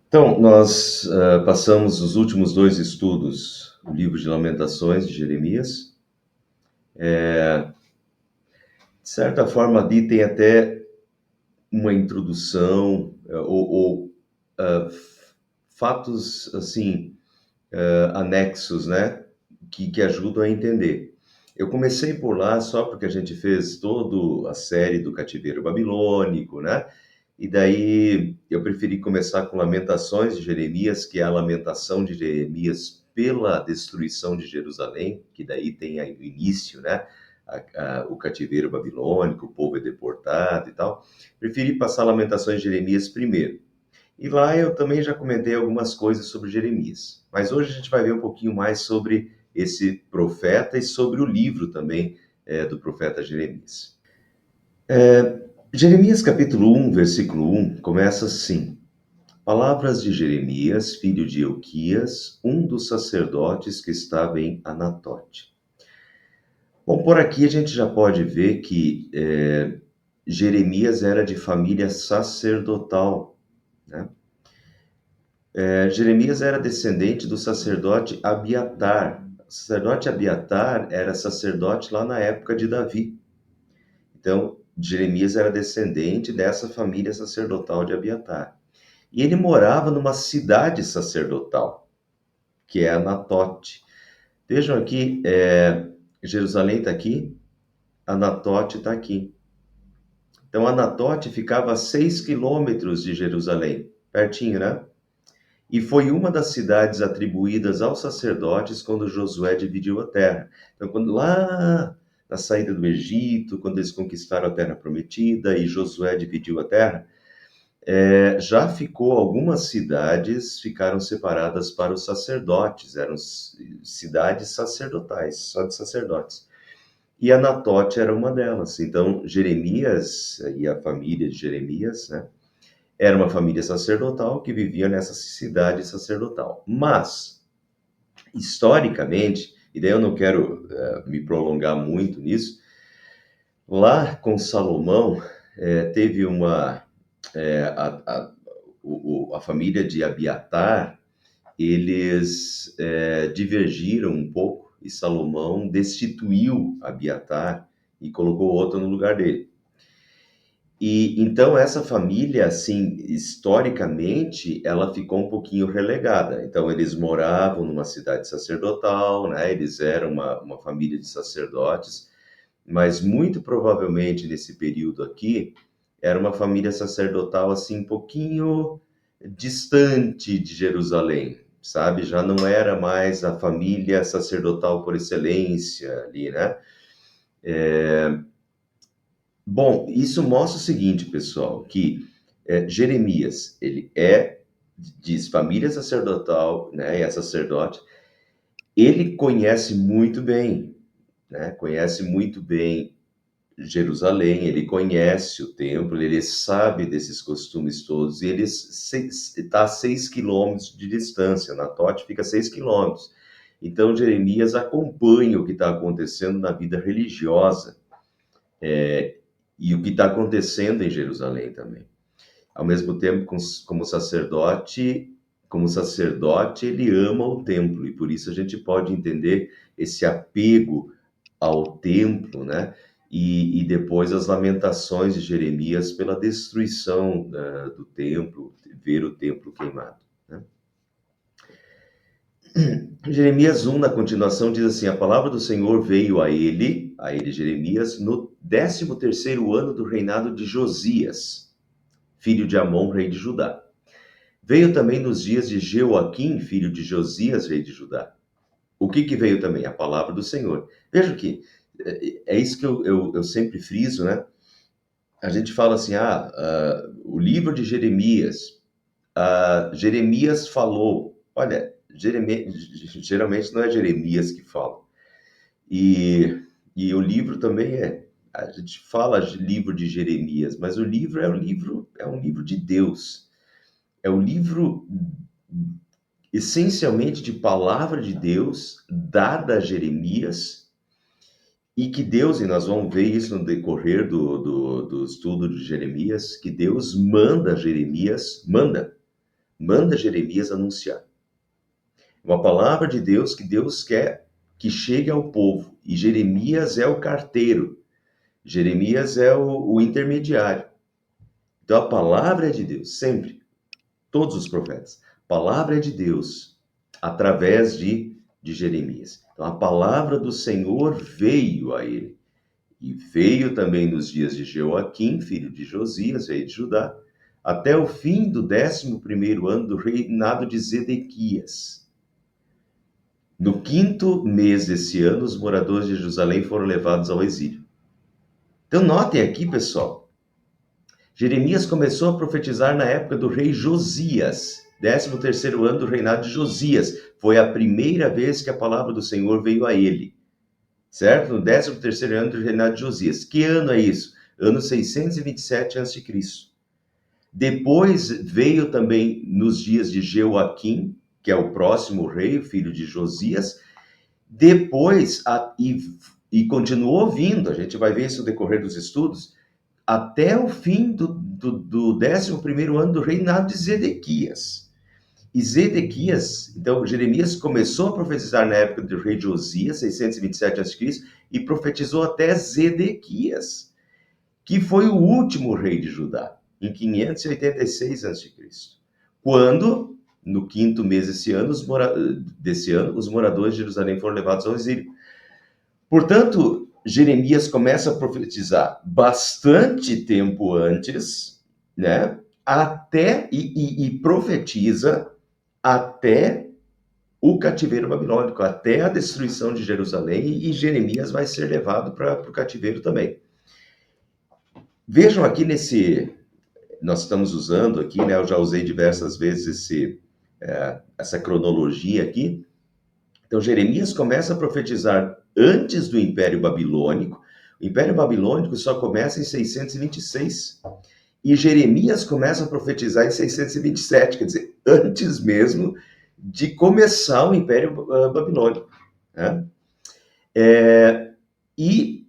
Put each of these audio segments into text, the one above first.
Então, nós passamos os últimos dois estudos, o livro de Lamentações de Jeremias. De certa forma, ali tem até uma introdução ou fatos assim anexos, né, que ajudam a entender. Eu comecei por lá só porque a gente fez toda a série do cativeiro babilônico, né? E daí eu preferi começar com Lamentações de Jeremias, que é a lamentação de Jeremias pela destruição de Jerusalém, que daí tem aí o início, né? O cativeiro babilônico, o povo é deportado e tal. Preferi passar Lamentações de Jeremias primeiro. E lá eu também já comentei algumas coisas sobre Jeremias. Mas hoje a gente vai ver um pouquinho mais sobre esse profeta e sobre o livro também do profeta Jeremias. Jeremias capítulo 1, versículo 1, começa assim: Palavras de Jeremias, filho de Euquias, um dos sacerdotes que estava em Anatote. Bom, por aqui a gente já pode ver que Jeremias era de família sacerdotal, né? Jeremias era descendente do sacerdote Abiatar. O sacerdote Abiatar era sacerdote lá na época de Davi. Então, Jeremias era descendente dessa família sacerdotal de Abiatar. E ele morava numa cidade sacerdotal, que é Anatote. Vejam aqui, Jerusalém está aqui, Anatote está aqui. Então, Anatote ficava a 6 quilômetros de Jerusalém, pertinho, né? E foi uma das cidades atribuídas aos sacerdotes quando Josué dividiu a terra. Então, quando lá na saída do Egito, quando eles conquistaram a terra prometida e Josué dividiu a terra, já ficou, algumas cidades ficaram separadas para os sacerdotes, eram cidades sacerdotais, só de sacerdotes. E Anatote era uma delas. Então, Jeremias e a família de Jeremias, né, era uma família sacerdotal que vivia nessa cidade sacerdotal. Mas, historicamente, e daí eu não quero me prolongar muito nisso, lá com Salomão, teve uma. A família de Abiatar, eles divergiram um pouco e Salomão destituiu Abiatar e colocou outro no lugar dele. E então essa família, assim, historicamente, ela ficou um pouquinho relegada. Então eles moravam numa cidade sacerdotal, né? Eles eram uma família de sacerdotes, mas muito provavelmente nesse período aqui era uma família sacerdotal assim um pouquinho distante de Jerusalém, sabe? Já não era mais a família sacerdotal por excelência ali, né? Bom, isso mostra o seguinte, pessoal, que Jeremias, ele diz família sacerdotal, né, é sacerdote, ele conhece muito bem, né, conhece muito bem Jerusalém, ele conhece o templo, ele sabe desses costumes todos, e ele está a 6 quilômetros de distância, Anatote fica a 6 quilômetros. Então, Jeremias acompanha o que está acontecendo na vida religiosa e o que está acontecendo em Jerusalém também. Ao mesmo tempo, como sacerdote, ele ama o templo, e por isso a gente pode entender esse apego ao templo, né? E depois as lamentações de Jeremias pela destruição do templo, ver o templo queimado, né? Jeremias 1, na continuação, diz assim: a palavra do Senhor veio a ele Jeremias, no 13º ano do reinado de Josias, filho de Amon, rei de Judá. Veio também nos dias de Jeoaquim, filho de Josias, rei de Judá. O que veio também? A palavra do Senhor. Veja que é isso que eu sempre friso, né? A gente fala assim, o livro de Jeremias, Jeremias falou. Olha, geralmente não é Jeremias que fala. E o livro também a gente fala de livro de Jeremias, mas o livro é um livro de Deus. É um livro essencialmente de palavra de Deus dada a Jeremias, e que Deus, e nós vamos ver isso no decorrer do estudo de Jeremias, que Deus manda Jeremias, manda manda Jeremias anunciar. Uma palavra de Deus que Deus quer que chegue ao povo. E Jeremias é o carteiro. Jeremias é o intermediário. Então a palavra é de Deus, sempre. Todos os profetas. A palavra é de Deus, através de Jeremias. Então a palavra do Senhor veio a ele. E veio também nos dias de Joaquim, filho de Josias, rei de Judá, até o fim do 11º ano do reinado de Zedequias. No 5º mês desse ano, os moradores de Jerusalém foram levados ao exílio. Então notem aqui, pessoal, Jeremias começou a profetizar na época do rei Josias, 13º ano do reinado de Josias. Foi a primeira vez que a palavra do Senhor veio a ele. Certo? No 13º ano do reinado de Josias. Que ano é isso? Ano 627 a.C. Depois veio também nos dias de Joaquim, que é o próximo rei, filho de Josias. Depois, e continuou vindo, a gente vai ver isso no decorrer dos estudos, até o fim do 11º ano do reinado de Zedequias. E Zedequias, então Jeremias começou a profetizar na época do rei Josias, 627 a.C., e profetizou até Zedequias, que foi o último rei de Judá, em 586 a.C., quando, no 5º mês desse ano, os moradores de Jerusalém foram levados ao exílio. Portanto, Jeremias começa a profetizar bastante tempo antes, né? Até, e profetiza até o cativeiro babilônico, até a destruição de Jerusalém, e Jeremias vai ser levado para o cativeiro também. Vejam aqui nós estamos usando aqui, né, eu já usei diversas vezes essa cronologia aqui. Então Jeremias começa a profetizar antes do Império Babilônico. O Império Babilônico só começa em 626. E Jeremias começa a profetizar em 627, quer dizer, antes mesmo de começar o Império Babilônico. Né? E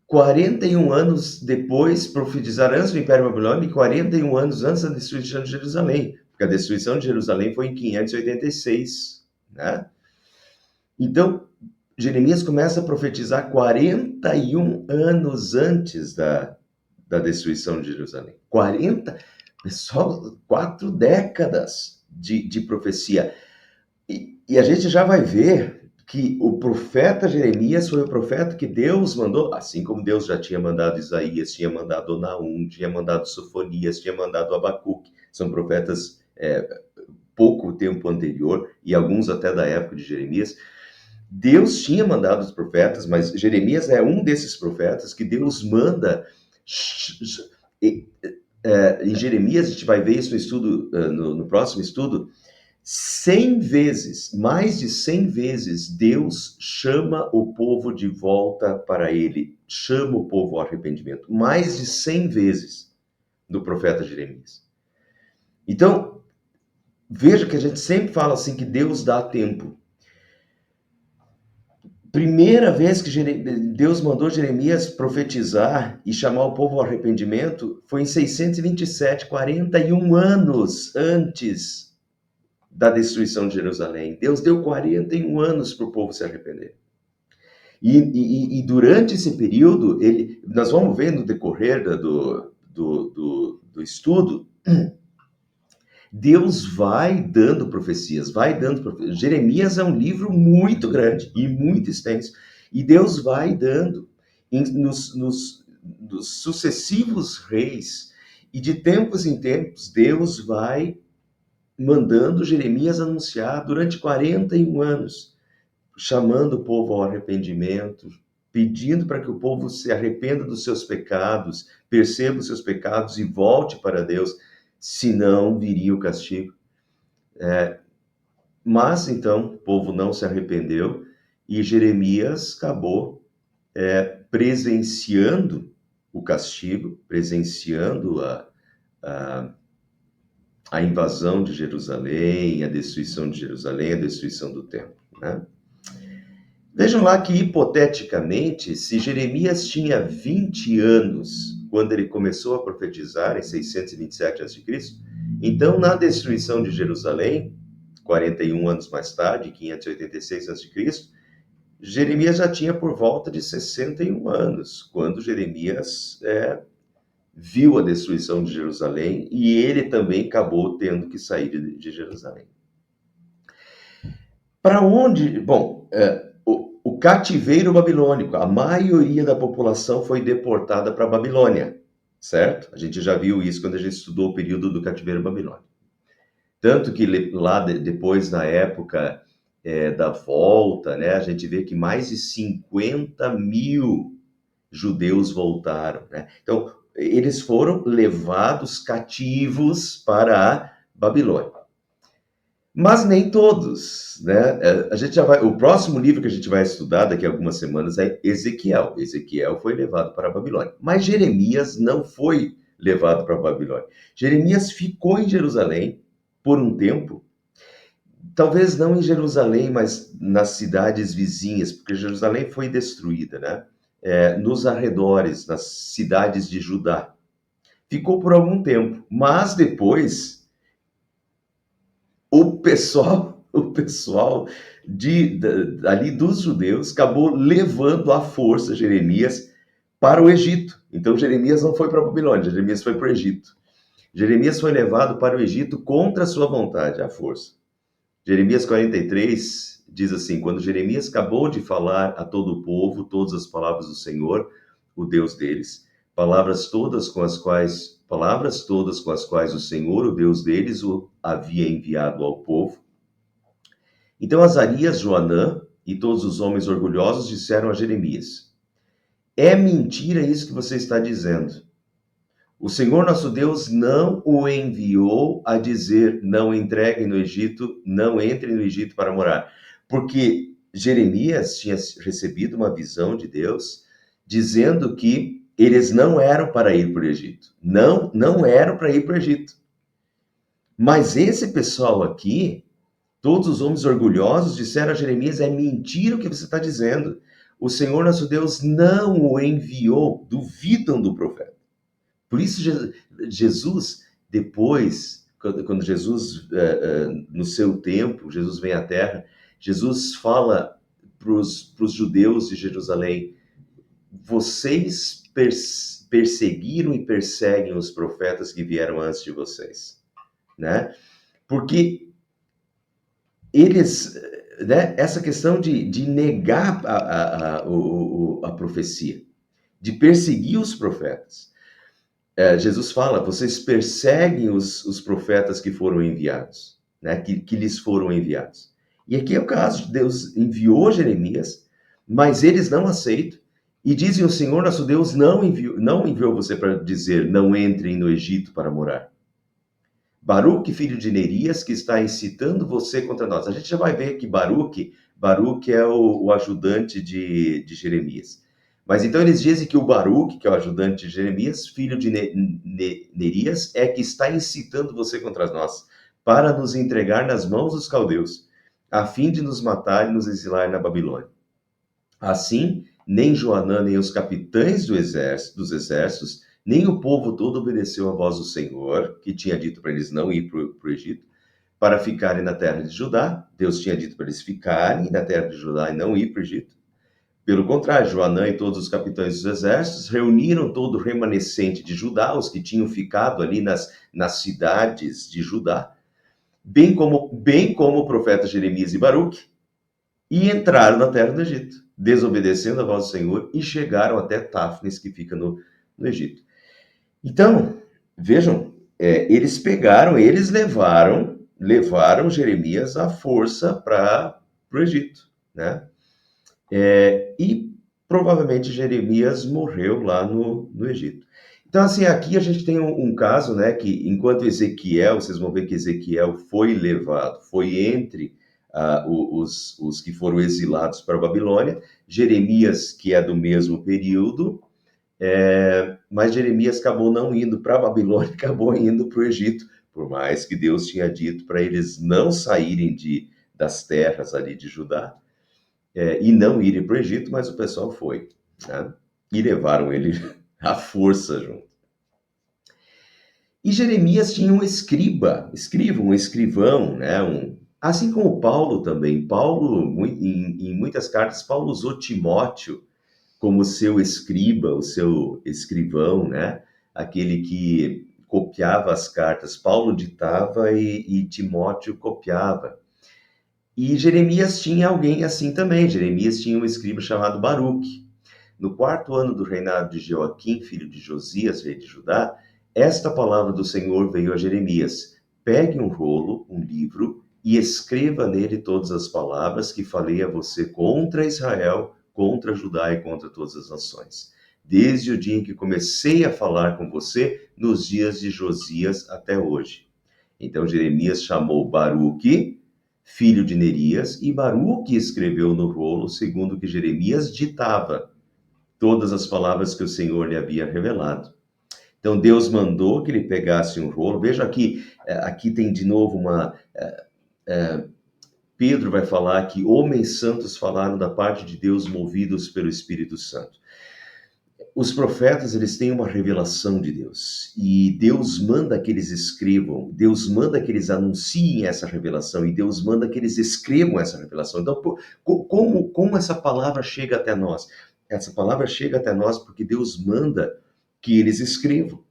41 anos depois, profetizar antes do Império Babilônico, e 41 anos antes da destruição de Jerusalém, porque a destruição de Jerusalém foi em 586. Né? Então, Jeremias começa a profetizar 41 anos antes da destruição de Jerusalém. 40, pessoal, 4 décadas de profecia. E a gente já vai ver que o profeta Jeremias foi o profeta que Deus mandou, assim como Deus já tinha mandado Isaías, tinha mandado Naum, tinha mandado Sofonias, tinha mandado Abacuque. São profetas pouco tempo anterior, e alguns até da época de Jeremias. Deus tinha mandado os profetas, mas Jeremias é um desses profetas que Deus manda. Em Jeremias, a gente vai ver isso no estudo, no próximo estudo, 100 vezes, mais de 100 vezes, Deus chama o povo de volta para ele, chama o povo ao arrependimento, mais de 100 vezes do profeta Jeremias. Então, veja que a gente sempre fala assim que Deus dá tempo. Primeira vez que Deus mandou Jeremias profetizar e chamar o povo ao arrependimento foi em 627, 41 anos antes da destruição de Jerusalém. Deus deu 41 anos para o povo se arrepender. E durante esse período, nós vamos ver no decorrer do estudo, Deus vai dando profecias, Jeremias é um livro muito grande e muito extenso, e Deus vai dando nos sucessivos reis, e de tempos em tempos, Deus vai mandando Jeremias anunciar durante 41 anos, chamando o povo ao arrependimento, pedindo para que o povo se arrependa dos seus pecados, perceba os seus pecados e volte para Deus, senão viria o castigo. Mas, então, o povo não se arrependeu e Jeremias acabou presenciando o castigo, presenciando a invasão de Jerusalém, a destruição de Jerusalém, a destruição do templo. Né? Vejam lá que, hipoteticamente, se Jeremias tinha 20 anos quando ele começou a profetizar, em 627 a.C., Então, na destruição de Jerusalém, 41 anos mais tarde, 586 a.C., Jeremias já tinha por volta de 61 anos, quando Jeremias viu a destruição de Jerusalém e ele também acabou tendo que sair de Jerusalém. Para onde? Bom, o cativeiro babilônico, a maioria da população foi deportada para a Babilônia, certo? A gente já viu isso quando a gente estudou o período do cativeiro babilônico. Tanto que lá depois, na época da volta, né, a gente vê que mais de 50 mil judeus voltaram, né? Então, eles foram levados cativos para a Babilônia. Mas nem todos, né? A gente já vai, o próximo livro que a gente vai estudar daqui a algumas semanas é Ezequiel. Ezequiel foi levado para a Babilônia, mas Jeremias não foi levado para a Babilônia. Jeremias ficou em Jerusalém por um tempo, talvez não em Jerusalém, mas nas cidades vizinhas, porque Jerusalém foi destruída, né? Nos arredores, nas cidades de Judá. Ficou por algum tempo, mas depois o pessoal ali dos judeus acabou levando à força Jeremias para o Egito. Então Jeremias não foi para a Babilônia, Jeremias foi para o Egito. Jeremias foi levado para o Egito contra a sua vontade, à força. Jeremias 43 diz assim: quando Jeremias acabou de falar a todo o povo todas as palavras do Senhor, o Deus deles, palavras todas com as quais o Senhor, o Deus deles, o havia enviado ao povo. Então Azarias, Joanã e todos os homens orgulhosos disseram a Jeremias: é mentira isso que você está dizendo. O Senhor nosso Deus não o enviou a dizer: não entreguem no Egito, não entrem no Egito para morar. Porque Jeremias tinha recebido uma visão de Deus dizendo que eles não eram para ir para o Egito. Não eram para ir para o Egito. Mas esse pessoal aqui, todos os homens orgulhosos, disseram a Jeremias: é mentira o que você está dizendo. O Senhor nosso Deus não o enviou. Duvidam do profeta. Por isso, Jesus, depois, quando Jesus, no seu tempo, Jesus vem à Terra, Jesus fala para os judeus de Jerusalém: vocês perseguiram e perseguem os profetas que vieram antes de vocês, né? Porque eles, né, essa questão de negar a profecia, de perseguir os profetas. Jesus fala: vocês perseguem os profetas que foram enviados, né? Que lhes foram enviados. E aqui é o caso: Deus enviou Jeremias, mas eles não aceitam e dizem: o Senhor nosso Deus não enviou você para dizer: não entrem no Egito para morar. Baruque, filho de Nerias, que está incitando você contra nós. A gente já vai ver que Baruque é o ajudante de Jeremias. Mas então eles dizem que o Baruque, que é o ajudante de Jeremias, filho de Nerias, é que está incitando você contra nós, para nos entregar nas mãos dos caldeus, a fim de nos matar e nos exilar na Babilônia. Assim, nem Joanã, nem os capitães dos exércitos, nem o povo todo obedeceu à voz do Senhor, que tinha dito para eles não ir para o Egito, para ficarem na terra de Judá. Deus tinha dito para eles ficarem na terra de Judá e não ir para o Egito. Pelo contrário, Joanã e todos os capitães dos exércitos reuniram todo o remanescente de Judá, os que tinham ficado ali nas cidades de Judá, bem como o profeta Jeremias e Baruque, e entraram na terra do Egito, desobedecendo a voz do Senhor, e chegaram até Táfnis, que fica no Egito. Então, vejam, eles levaram Jeremias à força para o Egito, né? E provavelmente Jeremias morreu lá no Egito. Então, assim, aqui a gente tem um caso, né, que enquanto Ezequiel, vocês vão ver que Ezequiel foi levado, foi entre os que foram exilados para a Babilônia, Jeremias, que é do mesmo período, mas Jeremias acabou não indo para a Babilônia, acabou indo para o Egito, por mais que Deus tinha dito para eles não saírem das terras ali de Judá, e não irem para o Egito, mas o pessoal foi, né? E levaram ele à força junto. E Jeremias tinha um um escrivão, né? Assim como Paulo também. Paulo, em muitas cartas, Paulo usou Timóteo como seu escriba, o seu escrivão, né? Aquele que copiava as cartas. Paulo ditava e Timóteo copiava. E Jeremias tinha alguém assim também. Jeremias tinha um escriba chamado Baruque. No quarto ano do reinado de Joaquim, filho de Josias, rei de Judá, esta palavra do Senhor veio a Jeremias: pegue um rolo, um livro, e escreva nele todas as palavras que falei a você contra Israel, contra Judá e contra todas as nações. Desde o dia em que comecei a falar com você, nos dias de Josias até hoje. Então Jeremias chamou Baruque, filho de Nerias, e Baruque escreveu no rolo segundo o que Jeremias ditava todas as palavras que o Senhor lhe havia revelado. Então Deus mandou que ele pegasse um rolo. Veja aqui, aqui tem de novo Pedro vai falar que homens santos falaram da parte de Deus movidos pelo Espírito Santo. Os profetas, eles têm uma revelação de Deus, e Deus manda que eles escrevam, Deus manda que eles anunciem essa revelação, e Deus manda que eles escrevam essa revelação. Então, como essa palavra chega até nós? Essa palavra chega até nós porque Deus manda que eles escrevam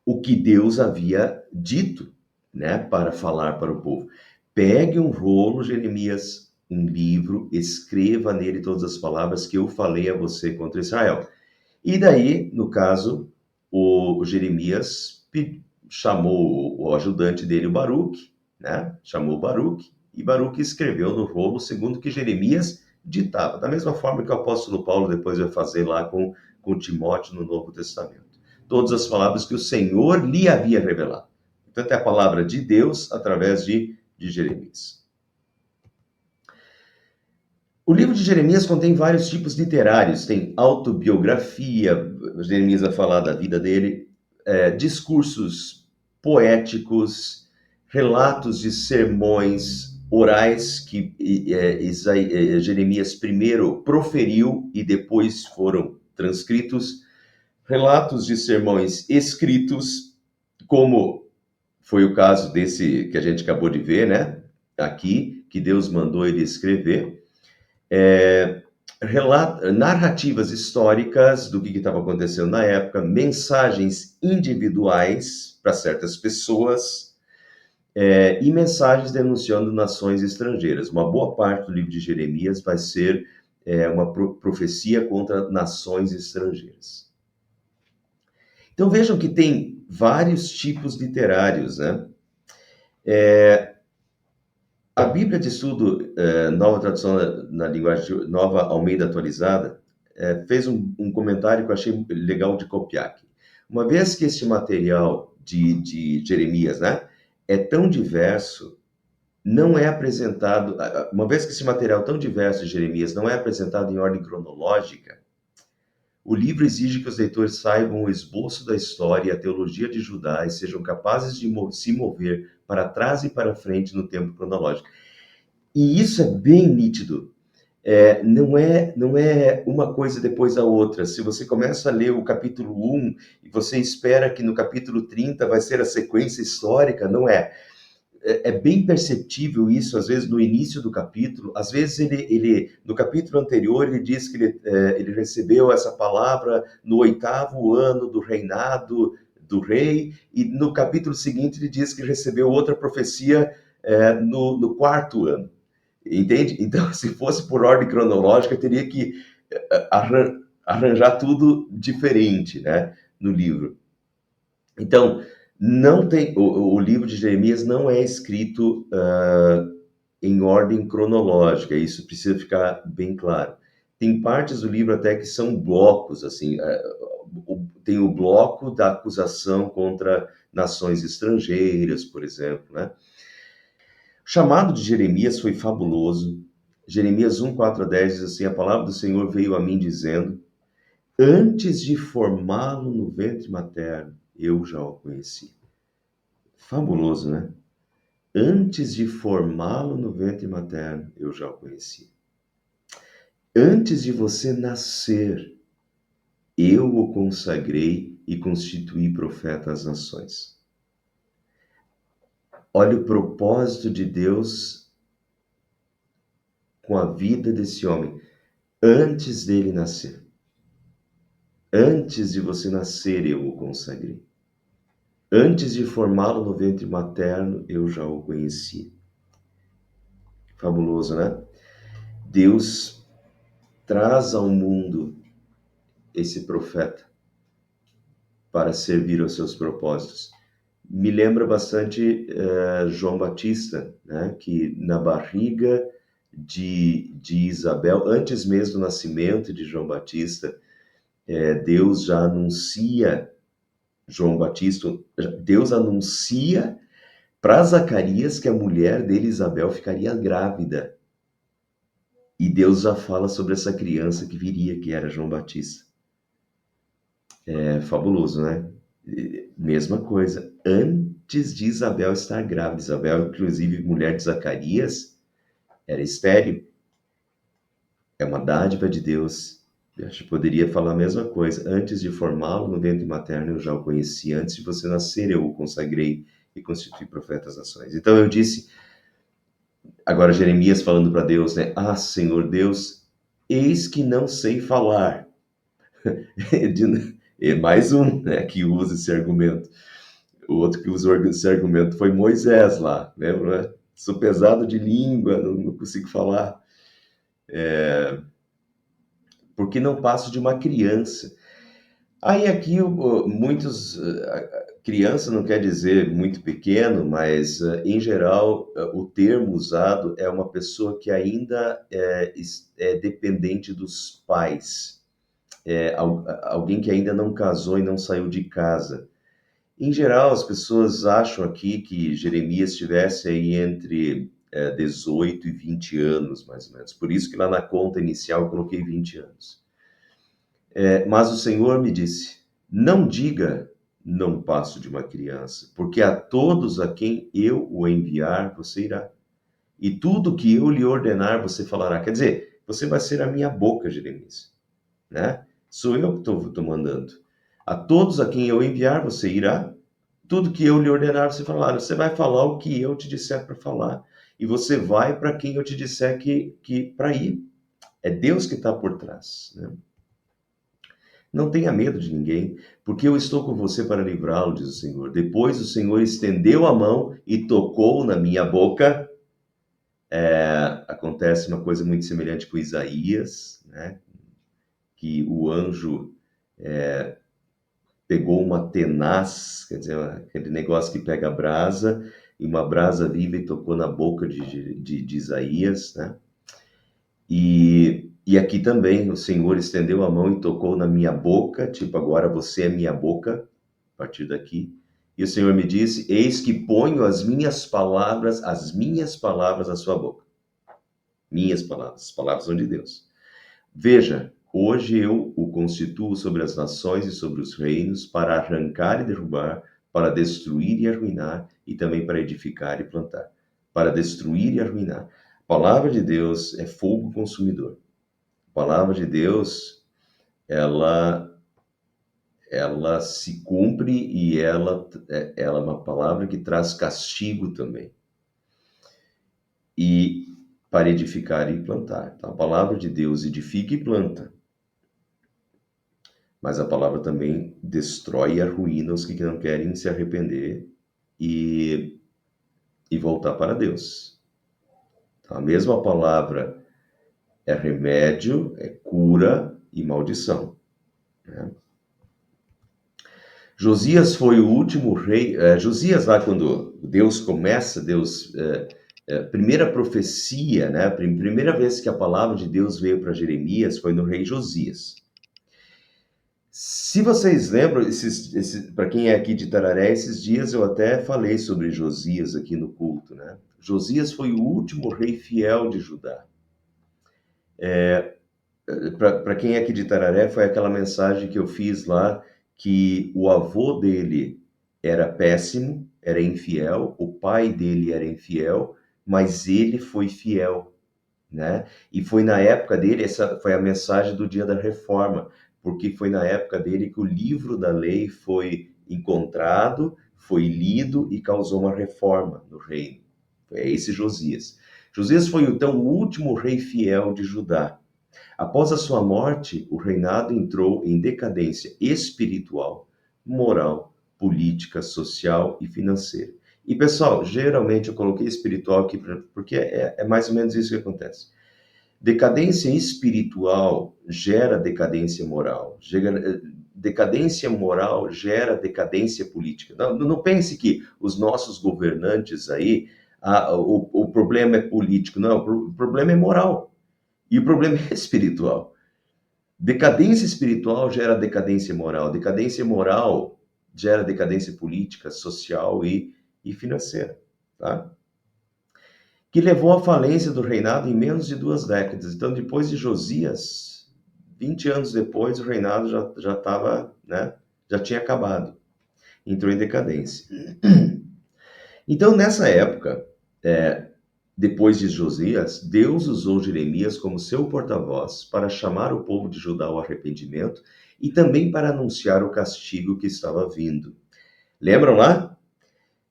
o que Deus havia dito, né, para falar para o povo. Pegue um rolo, Jeremias, um livro, escreva nele todas as palavras que eu falei a você contra Israel. E daí, no caso, o Jeremias chamou o ajudante dele, o Baruque, né? Chamou o Baruque, e Baruque escreveu no rolo segundo que Jeremias ditava, da mesma forma que o apóstolo Paulo depois vai fazer lá com Timóteo no Novo Testamento. Todas as palavras que o Senhor lhe havia revelado. Portanto, é a palavra de Deus através de Jeremias. O livro de Jeremias contém vários tipos literários. Tem autobiografia, Jeremias vai falar da vida dele, discursos poéticos, relatos de sermões orais que Jeremias primeiro proferiu e depois foram transcritos, relatos de sermões escritos, como foi o caso desse que a gente acabou de ver, né? Aqui, que Deus mandou ele escrever. Narrativas históricas do que estava acontecendo na época, mensagens individuais para certas pessoas, e mensagens denunciando nações estrangeiras. Uma boa parte do livro de Jeremias vai ser uma profecia contra nações estrangeiras. Então vejam que tem vários tipos literários, né? A Bíblia de Estudo, Nova Tradução na Linguagem Nova Almeida Atualizada, fez um comentário que eu achei legal de copiar aqui. Uma vez que este material de Jeremias, né, é tão diverso, não é apresentado, uma vez que esse material tão diverso de Jeremias não é apresentado em ordem cronológica, o livro exige que os leitores saibam o esboço da história e a teologia de Judá e sejam capazes de se mover para trás e para frente no tempo cronológico. E isso é bem nítido. Não é uma coisa depois da outra. Se você começa a ler o capítulo 1 e você espera que no capítulo 30 vai ser a sequência histórica, não é. É bem perceptível isso, às vezes, no início do capítulo. Às vezes, no capítulo anterior, ele diz que ele recebeu essa palavra no 8º ano do reinado do rei, e no capítulo seguinte, ele diz que recebeu outra profecia no 4º ano. Entende? Então, se fosse por ordem cronológica, teria que arranjar tudo diferente, né, no livro. Então, não tem o livro de Jeremias não é escrito em ordem cronológica, isso precisa ficar bem claro. Tem partes do livro até que são blocos, assim, tem o bloco da acusação contra nações estrangeiras, por exemplo, né? O chamado de Jeremias foi fabuloso. Jeremias 1, 4 a 10 diz assim: a palavra do Senhor veio a mim dizendo: antes de formá-lo no ventre materno, eu já o conheci. Fabuloso, né? Antes de formá-lo no ventre materno, eu já o conheci. Antes de você nascer, eu o consagrei e constituí profeta às nações. Olha o propósito de Deus com a vida desse homem, antes dele nascer. Antes de você nascer, eu o consagrei. Antes de formá-lo no ventre materno, eu já o conhecia. Fabuloso, né? Deus traz ao mundo esse profeta para servir aos seus propósitos. Me lembra bastante João Batista, né? Que na barriga de Isabel, antes mesmo do nascimento de João Batista, Deus já anuncia João Batista, Deus anuncia para Zacarias que a mulher dele, Isabel, ficaria grávida. E Deus já fala sobre essa criança que viria, que era João Batista. É fabuloso, né? Mesma coisa, antes de Isabel estar grávida. Isabel, inclusive, mulher de Zacarias, era estéril. É uma dádiva de Deus. Eu acho que poderia falar a mesma coisa. Antes de formá-lo no ventre materno, eu já o conheci. Antes de você nascer, eu o consagrei e constituí profeta das nações. Então eu disse, agora Jeremias falando para Deus, né? Ah, Senhor Deus, eis que não sei falar. É mais um, né, que usa esse argumento. O outro que usou esse argumento foi Moisés lá, lembra? Né? Sou pesado de língua, não consigo falar. Porque não passo de uma criança. Aí aqui muitos criança não quer dizer muito pequeno, mas em geral o termo usado é uma pessoa que ainda é dependente dos pais, alguém que ainda não casou e não saiu de casa. Em geral, as pessoas acham aqui que Jeremias estivesse aí entre 18 e 20 anos, mais ou menos. Por isso que lá na conta inicial eu coloquei 20 anos. Mas o Senhor me disse, não diga, não passo de uma criança, porque a todos a quem eu o enviar, você irá. E tudo que eu lhe ordenar, você falará. Quer dizer, você vai ser a minha boca, Jeremias, né? Sou eu que estou mandando. A todos a quem eu enviar, você irá. Tudo que eu lhe ordenar, você falará. Você vai falar o que eu te disser para falar. E você vai para quem eu te disser que para ir. É Deus que está por trás, né? Não tenha medo de ninguém, porque eu estou com você para livrá-lo, diz o Senhor. Depois o Senhor estendeu a mão e tocou na minha boca. Acontece uma coisa muito semelhante com Isaías, né? Que o anjo pegou uma tenaz, quer dizer, aquele negócio que pega a brasa, e uma brasa viva e tocou na boca de Isaías, né? E aqui também o Senhor estendeu a mão e tocou na minha boca, tipo, agora você é minha boca, a partir daqui. E o Senhor me disse, eis que ponho as minhas palavras à sua boca. Minhas palavras, as palavras são de Deus. Veja, hoje eu o constituo sobre as nações e sobre os reinos para arrancar e derrubar, para destruir e arruinar, e também para edificar e plantar. Para destruir e arruinar. A palavra de Deus é fogo consumidor. A palavra de Deus, ela se cumpre e ela é uma palavra que traz castigo também. E para edificar e plantar. Então, a palavra de Deus edifica e planta. Mas a palavra também destrói e arruína os que não querem se arrepender e voltar para Deus. Então, a mesma palavra é remédio, é cura e maldição, né? Josias foi o último rei. Josias, lá quando Deus começa, primeira profecia, né? Primeira vez que a palavra de Deus veio para Jeremias foi no rei Josias. Se vocês lembram, para quem é aqui de Tararé, esses dias eu até falei sobre Josias aqui no culto, né? Josias foi o último rei fiel de Judá. Para quem é aqui de Tararé, foi aquela mensagem que eu fiz lá, que o avô dele era péssimo, era infiel, o pai dele era infiel, mas ele foi fiel, né? E foi na época dele, essa foi a mensagem do dia da reforma, porque foi na época dele que o livro da lei foi encontrado, foi lido e causou uma reforma no reino. É esse Josias. Josias foi então o último rei fiel de Judá. Após a sua morte, o reinado entrou em decadência espiritual, moral, política, social e financeira. E pessoal, geralmente eu coloquei espiritual aqui porque é mais ou menos isso que acontece. Decadência espiritual gera decadência moral. Decadência moral gera decadência política. Não pense que os nossos governantes aí, o problema é político. Não, o problema é moral. E o problema é espiritual. Decadência espiritual gera decadência moral gera decadência política, social e financeira, tá? Que levou à falência do reinado em menos de 2 décadas. Então, depois de Josias, 20 anos depois, o reinado já estava, né, já tinha acabado, entrou em decadência. Então, nessa época, depois de Josias, Deus usou Jeremias como seu porta-voz para chamar o povo de Judá ao arrependimento e também para anunciar o castigo que estava vindo. Lembram lá?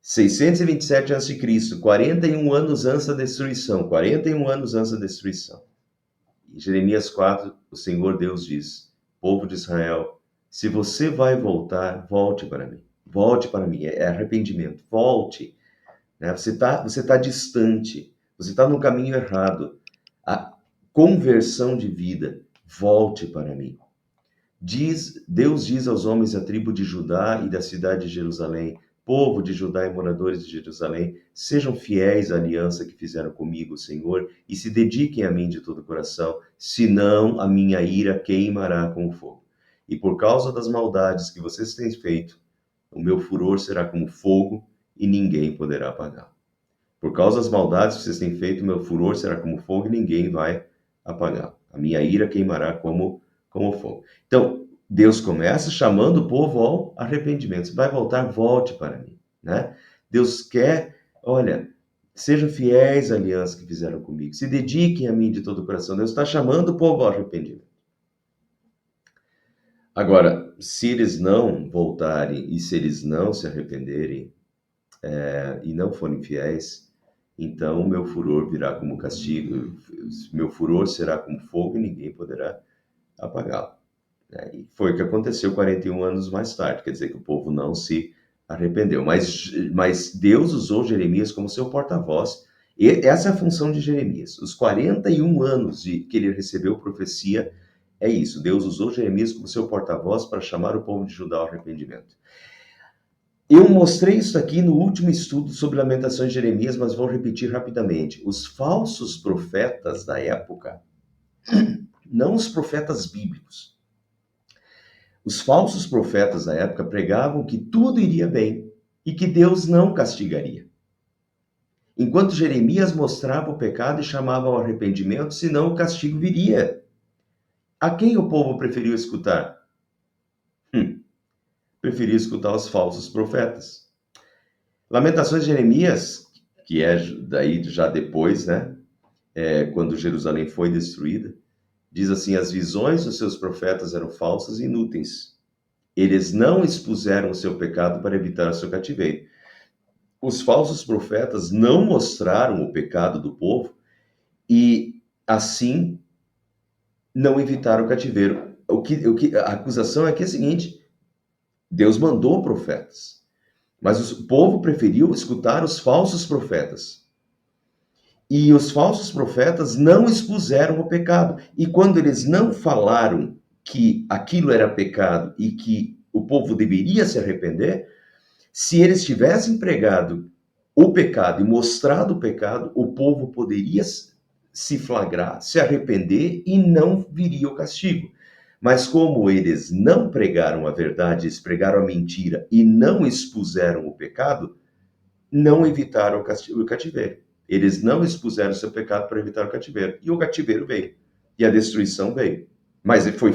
627 a.C., 41 anos antes da destruição, 41 anos antes da destruição. Em Jeremias 4, o Senhor Deus diz: povo de Israel, se você vai voltar, volte para mim. Volte para mim, é arrependimento, volte. Né? Você tá distante, você está no caminho errado. A conversão de vida, volte para mim. Deus diz aos homens da tribo de Judá e da cidade de Jerusalém: povo de Judá e moradores de Jerusalém, sejam fiéis à aliança que fizeram comigo, Senhor, e se dediquem a mim de todo o coração, senão a minha ira queimará como fogo. E por causa das maldades que vocês têm feito, o meu furor será como fogo e ninguém poderá apagar. Por causa das maldades que vocês têm feito, o meu furor será como fogo e ninguém vai apagar. A minha ira queimará como fogo. Então, Deus começa chamando o povo ao arrependimento. Se vai voltar, volte para mim, né? Deus quer, olha, sejam fiéis à aliança que fizeram comigo. Se dediquem a mim de todo o coração. Deus está chamando o povo ao arrependimento. Agora, se eles não voltarem e se eles não se arrependerem e não forem fiéis, então o meu furor virá como castigo, meu furor será como fogo e ninguém poderá apagá-lo. E foi o que aconteceu 41 anos mais tarde, quer dizer que o povo não se arrependeu. Mas Deus usou Jeremias como seu porta-voz, e essa é a função de Jeremias. Os 41 anos que ele recebeu profecia, é isso. Deus usou Jeremias como seu porta-voz para chamar o povo de Judá ao arrependimento. Eu mostrei isso aqui no último estudo sobre Lamentações de Jeremias, mas vou repetir rapidamente. Os falsos profetas da época, não os profetas bíblicos, os falsos profetas da época pregavam que tudo iria bem e que Deus não castigaria. Enquanto Jeremias mostrava o pecado e chamava ao arrependimento, senão o castigo viria. A quem o povo preferiu escutar? Preferiu escutar os falsos profetas. Lamentações de Jeremias, que é daí já depois, né? Quando Jerusalém foi destruída, diz assim: as visões dos seus profetas eram falsas e inúteis. Eles não expuseram o seu pecado para evitar o seu cativeiro. Os falsos profetas não mostraram o pecado do povo e, assim, não evitaram o cativeiro. A acusação aqui é a seguinte: Deus mandou profetas, mas o povo preferiu escutar os falsos profetas. E os falsos profetas não expuseram o pecado. E quando eles não falaram que aquilo era pecado e que o povo deveria se arrepender, se eles tivessem pregado o pecado e mostrado o pecado, o povo poderia se flagrar, se arrepender e não viria o castigo. Mas como eles não pregaram a verdade, eles pregaram a mentira e não expuseram o pecado, não evitaram o cativeiro. Eles não expuseram o seu pecado para evitar o cativeiro. E o cativeiro veio. E a destruição veio. Mas foi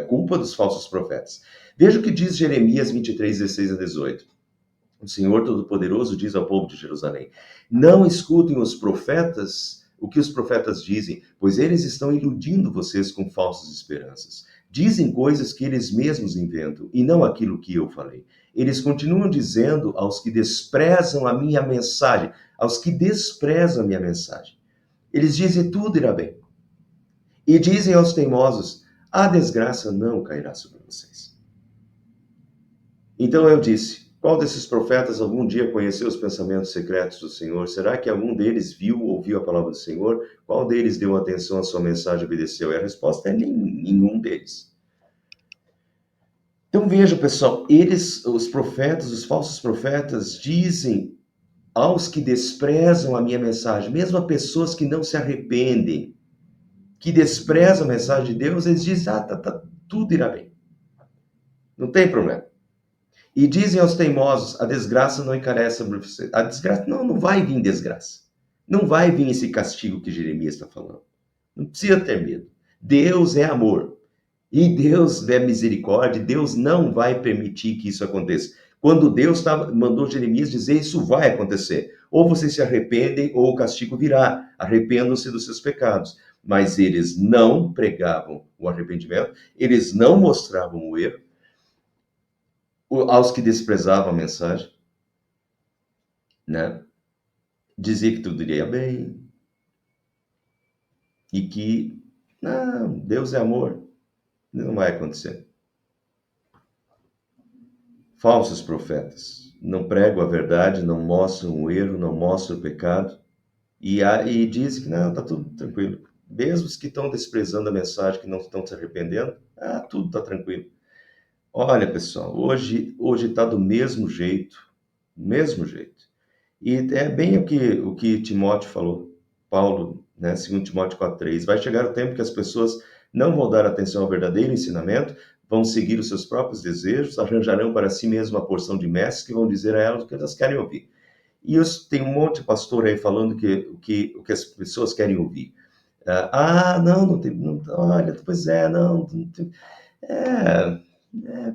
culpa dos falsos profetas. Veja o que diz Jeremias 23, 16 a 18. O Senhor Todo-Poderoso diz ao povo de Jerusalém: não escutem os profetas, o que os profetas dizem, pois eles estão iludindo vocês com falsas esperanças. dizem coisas que eles mesmos inventam e não aquilo que eu falei. Eles continuam dizendo aos que desprezam a minha mensagem, aos que desprezam a minha mensagem. Eles dizem tudo irá bem. E dizem aos teimosos, a desgraça não cairá sobre vocês. Então eu disse, qual desses profetas algum dia conheceu os pensamentos secretos do Senhor? Será que algum deles viu, ouviu a palavra do Senhor? Qual deles deu atenção à sua mensagem e obedeceu? E a resposta é nenhum deles. Então veja, pessoal, eles, os profetas, os falsos profetas, dizem aos que desprezam a minha mensagem, mesmo a pessoas que não se arrependem, que desprezam a mensagem de Deus, eles dizem, tudo irá bem. Não tem problema. E dizem aos teimosos, a desgraça não encarece sobre você. A desgraça, não vai vir desgraça. Não vai vir esse castigo que Jeremias está falando. Não precisa ter medo. Deus é amor. E Deus é misericórdia. Deus não vai permitir que isso aconteça. Quando Deus mandou Jeremias dizer, isso vai acontecer. Ou vocês se arrependem, ou o castigo virá. Arrependam-se dos seus pecados. Mas eles não pregavam o arrependimento, eles não mostravam o erro, aos que desprezavam a mensagem, né? Dizia que tudo iria bem e que, não, Deus é amor, não vai acontecer. Falsos profetas, não pregam a verdade, não mostram o erro, não mostram o pecado e dizem que não, está tudo tranquilo. Mesmo os que estão desprezando a mensagem, que não estão se arrependendo, tudo está tranquilo. Olha, pessoal, hoje está do mesmo jeito. E é bem o que Timóteo falou, Paulo, né, 2 Timóteo 4,3. Vai chegar o tempo que as pessoas não vão dar atenção ao verdadeiro ensinamento, vão seguir os seus próprios desejos, arranjarão para si mesmo uma porção de mestres que vão dizer a elas o que elas querem ouvir. E tem um monte de pastor aí falando o que as pessoas querem ouvir. Não tem, olha, pois é, não tem,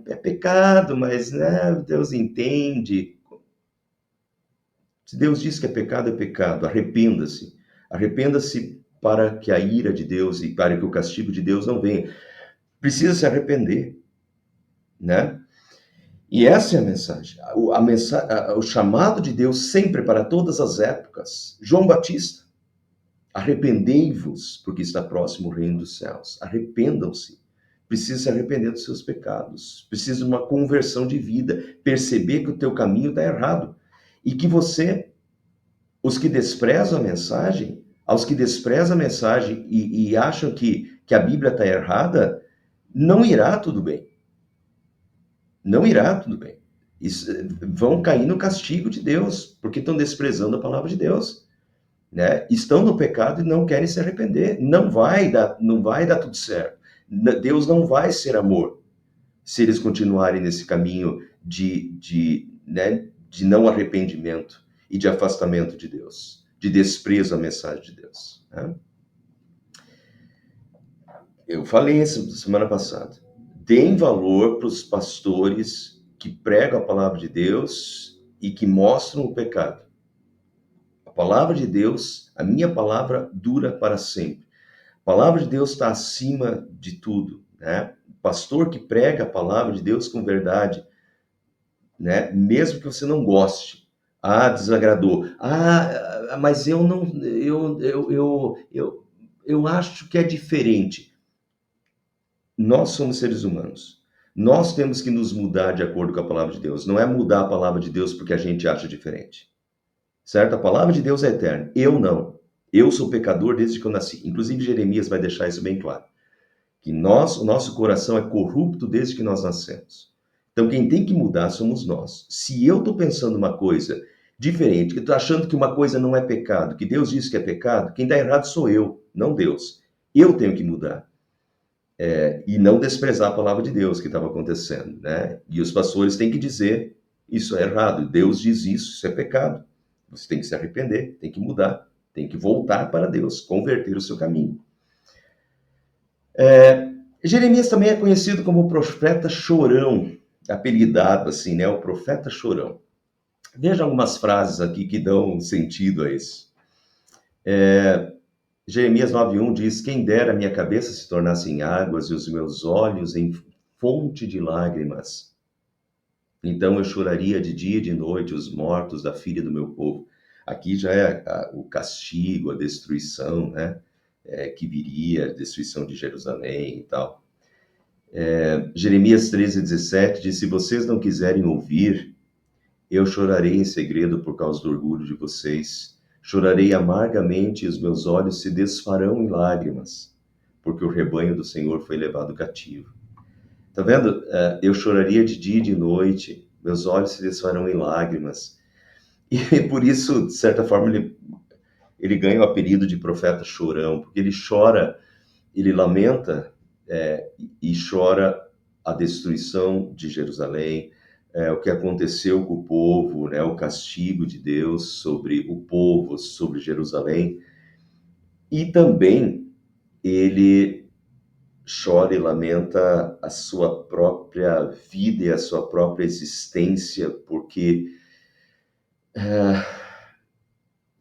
é pecado, mas né, Deus entende. Se Deus diz que é pecado, arrependa-se. Arrependa-se para que a ira de Deus e para que o castigo de Deus não venha. Precisa se arrepender, né? E essa é a mensagem. O chamado de Deus sempre para todas as épocas. João Batista, arrependei-vos, porque está próximo o reino dos céus. Arrependam-se. Precisa se arrepender dos seus pecados. Precisa de uma conversão de vida. Perceber que o teu caminho está errado. E que os que desprezam a mensagem, aos que desprezam a mensagem e acham que a Bíblia está errada, não irá tudo bem. Não irá tudo bem. Vão cair no castigo de Deus, porque estão desprezando a palavra de Deus. Né? Estão no pecado e não querem se arrepender. Não vai dar tudo certo. Deus não vai ser amor se eles continuarem nesse caminho de não arrependimento e de afastamento de Deus, de desprezo à mensagem de Deus. Né? Eu falei essa semana passada. Deem valor para os pastores que pregam a palavra de Deus e que mostram o pecado. A palavra de Deus, a minha palavra, dura para sempre. A palavra de Deus está acima de tudo. Né? O pastor que prega a palavra de Deus com verdade, né? Mesmo que você não goste, desagradou. Mas eu não, eu acho que é diferente. Nós somos seres humanos. Nós temos que nos mudar de acordo com a palavra de Deus. Não é mudar a palavra de Deus porque a gente acha diferente. Certo? A palavra de Deus é eterna. Eu não. Eu sou pecador desde que eu nasci. Inclusive Jeremias vai deixar isso bem claro. Que o nosso coração é corrupto desde que nós nascemos. Então quem tem que mudar somos nós. Se eu estou pensando uma coisa diferente, que estou achando que uma coisa não é pecado, que Deus diz que é pecado, quem está errado sou eu, não Deus. Eu tenho que mudar. E não desprezar a palavra de Deus que estava acontecendo, né? E os pastores têm que dizer, isso é errado, Deus diz isso é pecado. Você tem que se arrepender, tem que mudar, tem que voltar para Deus, converter o seu caminho. Jeremias também é conhecido como o profeta chorão, apelidado assim, né? O profeta chorão. Veja algumas frases aqui que dão sentido a isso. Jeremias 9:1 diz: quem dera a minha cabeça se tornasse em águas e os meus olhos em fonte de lágrimas. Então eu choraria de dia e de noite os mortos da filha do meu povo. Aqui já é o castigo, a destruição, né? Que viria, a destruição de Jerusalém e tal. Jeremias 13:17 diz: se vocês não quiserem ouvir, eu chorarei em segredo por causa do orgulho de vocês. Chorarei amargamente e os meus olhos se desfarão em lágrimas, porque o rebanho do Senhor foi levado cativo. Tá vendo? Eu choraria de dia e de noite, meus olhos se desfarão em lágrimas. E por isso, de certa forma, ele ganha o apelido de profeta chorão, porque ele chora, ele lamenta e chora a destruição de Jerusalém, o que aconteceu com o povo, né, o castigo de Deus sobre o povo, sobre Jerusalém. E também ele chora e lamenta a sua própria vida e a sua própria existência, porque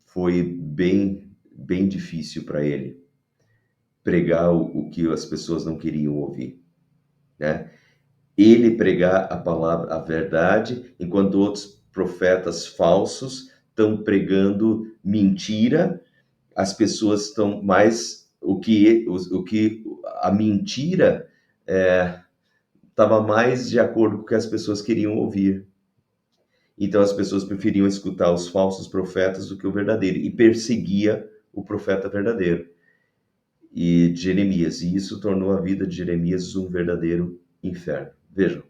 foi bem difícil para ele pregar o que as pessoas não queriam ouvir, né? Ele pregar a palavra, a verdade, enquanto outros profetas falsos estão pregando mentira, as pessoas estão mais o que a mentira estava mais de acordo com o que as pessoas queriam ouvir. Então as pessoas preferiam escutar os falsos profetas do que o verdadeiro e perseguia o profeta verdadeiro. E Jeremias, e isso tornou a vida de Jeremias um verdadeiro inferno. Vejam,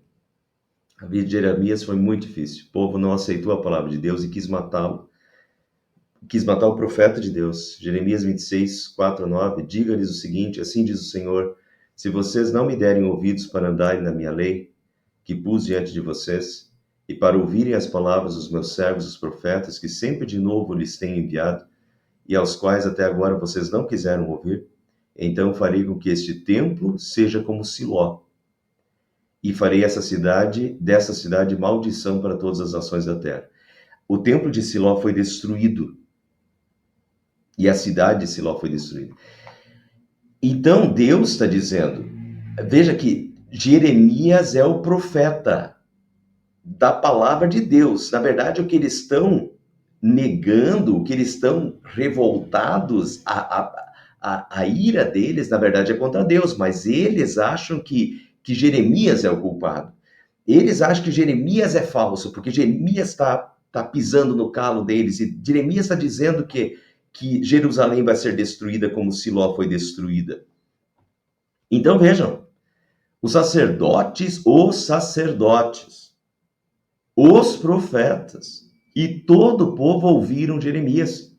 a vida de Jeremias foi muito difícil. O povo não aceitou a palavra de Deus e quis matá-lo. Quis matar o profeta de Deus. Jeremias 26, 4 a 9. Diga-lhes o seguinte: assim diz o Senhor, se vocês não me derem ouvidos para andarem na minha lei, que pus diante de vocês, e para ouvirem as palavras dos meus servos, os profetas, que sempre de novo lhes tenho enviado, e aos quais até agora vocês não quiseram ouvir, então farei com que este templo seja como Siló, e farei dessa cidade maldição para todas as nações da terra. O templo de Siló foi destruído, e a cidade de Siló foi destruída. Então Deus está dizendo, veja que Jeremias é o profeta da palavra de Deus. Na verdade, o que eles estão negando, o que eles estão revoltados, a ira deles, na verdade, é contra Deus, mas eles acham que Jeremias é o culpado. Eles acham que Jeremias é falso, porque Jeremias está pisando no calo deles, e Jeremias está dizendo que Jerusalém vai ser destruída como Siló foi destruída. Então vejam, os sacerdotes, os profetas e todo o povo ouviram Jeremias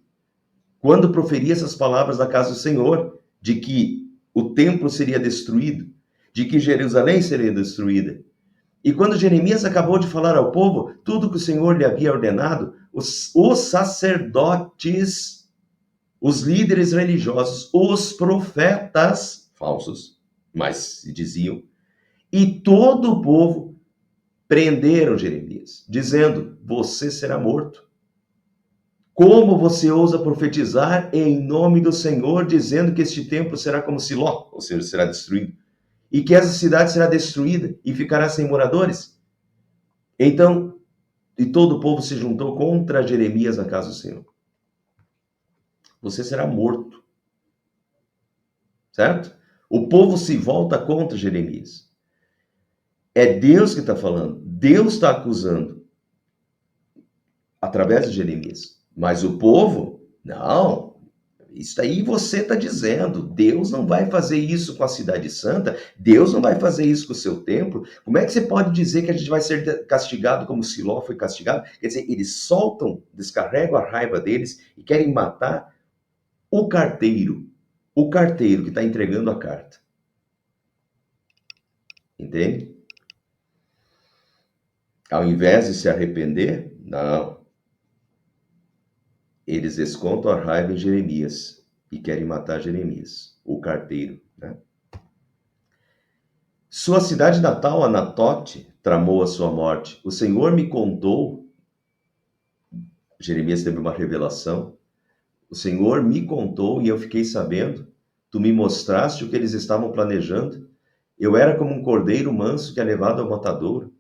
quando proferia essas palavras da casa do Senhor, de que o templo seria destruído, de que Jerusalém seria destruída. E quando Jeremias acabou de falar ao povo tudo que o Senhor lhe havia ordenado, os sacerdotes, os líderes religiosos, os profetas falsos, mas se diziam, e todo o povo prenderam Jeremias, dizendo: você será morto. Como você ousa profetizar em nome do Senhor, dizendo que este templo será como Siló, ou seja, será destruído, e que essa cidade será destruída e ficará sem moradores? Então, e todo o povo se juntou contra Jeremias na casa do Senhor. Você será morto. Certo? O povo se volta contra Jeremias. É Deus que está falando. Deus está acusando através de Jeremias. Mas o povo, não. Isso aí você está dizendo. Deus não vai fazer isso com a cidade santa. Deus não vai fazer isso com o seu templo. Como é que você pode dizer que a gente vai ser castigado como Siló foi castigado? Quer dizer, eles soltam, descarregam a raiva deles e querem matar o carteiro que está entregando a carta. Entende? Ao invés de se arrepender, não. Eles descontam a raiva em Jeremias e querem matar Jeremias, o carteiro, né? Sua cidade natal, Anatote, tramou a sua morte. O Senhor me contou, Jeremias teve uma revelação, O Senhor me contou e eu fiquei sabendo. Tu me mostraste o que eles estavam planejando. Eu era como um cordeiro manso que é levado ao matadouro.